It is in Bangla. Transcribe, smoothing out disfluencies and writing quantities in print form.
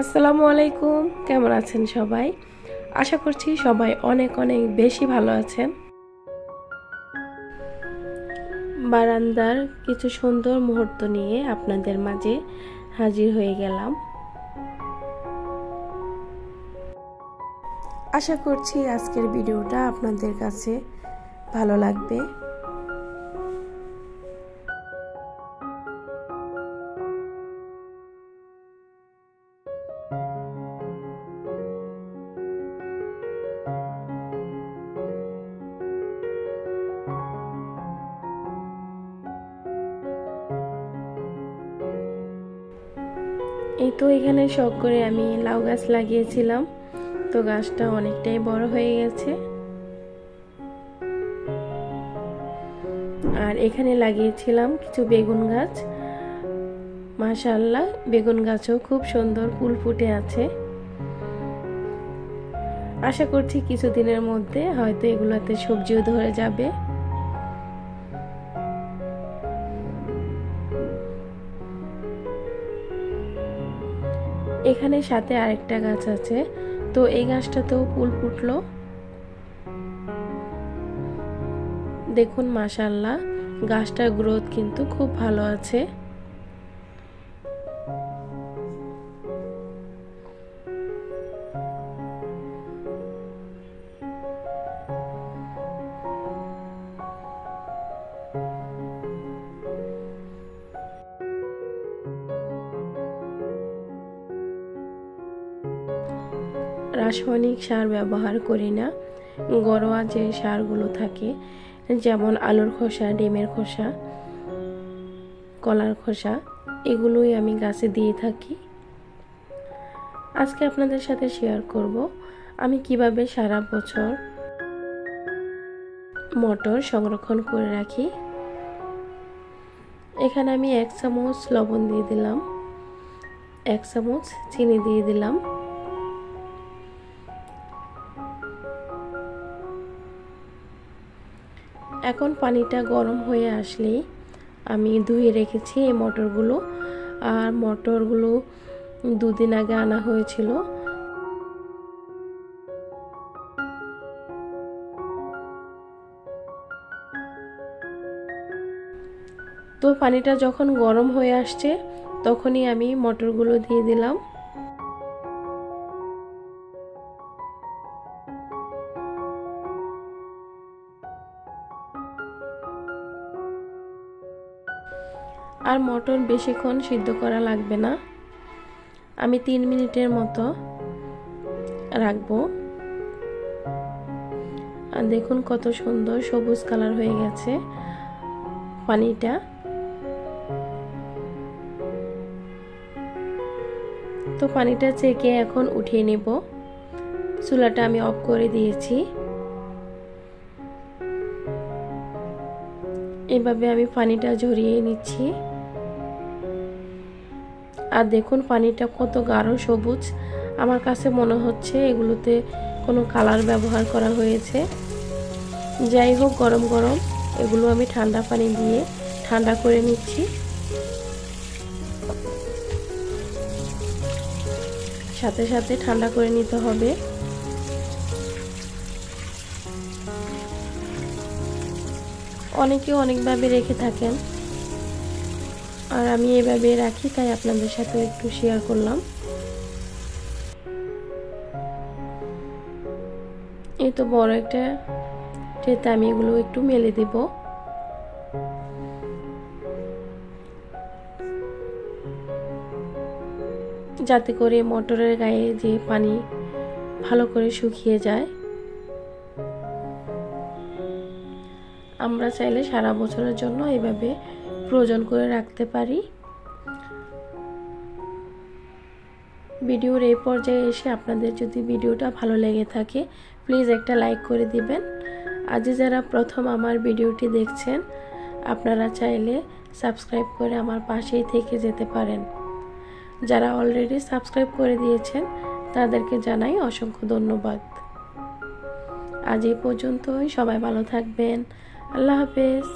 আসসালামু আলাইকুম, কেমন আছেন সবাই? আশা করছি সবাই অনেক অনেক বেশি ভালো আছেন। বারান্দার কিছু সুন্দর মুহূর্ত নিয়ে আপনাদের মাঝে হাজির হয়ে গেলাম। আশা করছি আজকের ভিডিওটা আপনাদের কাছে ভালো লাগবে। এই তো এখানে শখ করে আমি লাউ গাছ লাগিয়েছিলাম, তো গাছটা অনেকটাই বড় হয়ে গেছে। আর এখানে লাগিয়েছিলাম কিছু বেগুন গাছ। মাশাআল্লাহ, বেগুন গাছও খুব সুন্দর ফুল ফুটে আছে। আশা করছি কিছুদিনের মধ্যে হয়তো এগুলোতে সবজিও ধরে যাবে। এখানে সাথে আরেকটা গাছ আছে, তো এই গাছটাতেও ফুল ফুটলো। দেখুন মাশাআল্লাহ, গাছটার গ্রোথ কিন্তু খুব ভালো আছে। রাসায়নিক সার ব্যবহার করি না, ঘরোয়া যে সারগুলো থাকে, যেমন আলুর খোসা, ডিমের খোসা, কলার খোসা, এগুলোই আমি গাছে দিয়ে থাকি। আজকে আপনাদের সাথে শেয়ার করব আমি কিভাবে সারা বছর মটর সংরক্ষণ করে রাখি। এখানে আমি 1 চামচ লবণ দিয়ে দিলাম, 1 চামচ চিনি দিয়ে দিলাম। এখন পানিটা গরম হয়ে আসলেই আমি ধুয়ে রেখেছি এই মটরগুলো। আর মটরগুলো 2 দিন আগে আনা হয়েছিল। তো পানিটা যখন গরম হয়ে আসছে তখনই আমি মটরগুলো দিয়ে দিলাম। আর মটর বেশিক্ষণ সিদ্ধ করা লাগবে না, আমি 3 মিনিটের মতো রাখবো। আর দেখুন কত সুন্দর সবুজ কালার হয়ে গেছে পানিটা। তো পানিটা চেকে এখন উঠিয়ে নেব। চুলাটা আমি অফ করে দিয়েছি। এভাবে আমি পানিটা ঝরিয়ে নিচ্ছি। আর দেখুন পানিটা কত গাঢ় সবুজ। আমার কাছে মনে হচ্ছে এগুলোতে কোনো কালার ব্যবহার করা হয়েছে। যাই হোক, গরম গরম এগুলো আমি ঠান্ডা পানি দিয়ে ঠান্ডা করে নিচ্ছি। সাথে সাথে ঠান্ডা করে নিতে হবে। অনেকে অনেকভাবে রেখে থাকেন, আর আমি এভাবে রাখি, তাই আপনাদের সাথে একটু শেয়ার করলাম। এই তো বড় একটা ট্রেতে আমি এগুলো একটু মেলে দেব। যাতে করে মটরের গায়ে যে পানি ভালো করে শুকিয়ে যায়। আমরা চাইলে সারা বছরের জন্য এভাবে ফ্রোজেন করে রাখতে পারি। ভিডিওর এই পর্যায়ে এসে আপনাদের যদি ভিডিওটা ভালো লেগে থাকে প্লিজ একটা লাইক করে দিবেন। আজ যারা প্রথম আমার ভিডিওটি দেখছেন আপনারা চাইলে সাবস্ক্রাইব করে আমার পাশেই থেকে যেতে পারেন। যারা অলরেডি সাবস্ক্রাইব করে দিয়েছেন তাদেরকে জানাই অসংখ্য ধন্যবাদ। আজ এই পর্যন্তই, সবাই ভালো থাকবেন। আল্লাহ হাফেজ।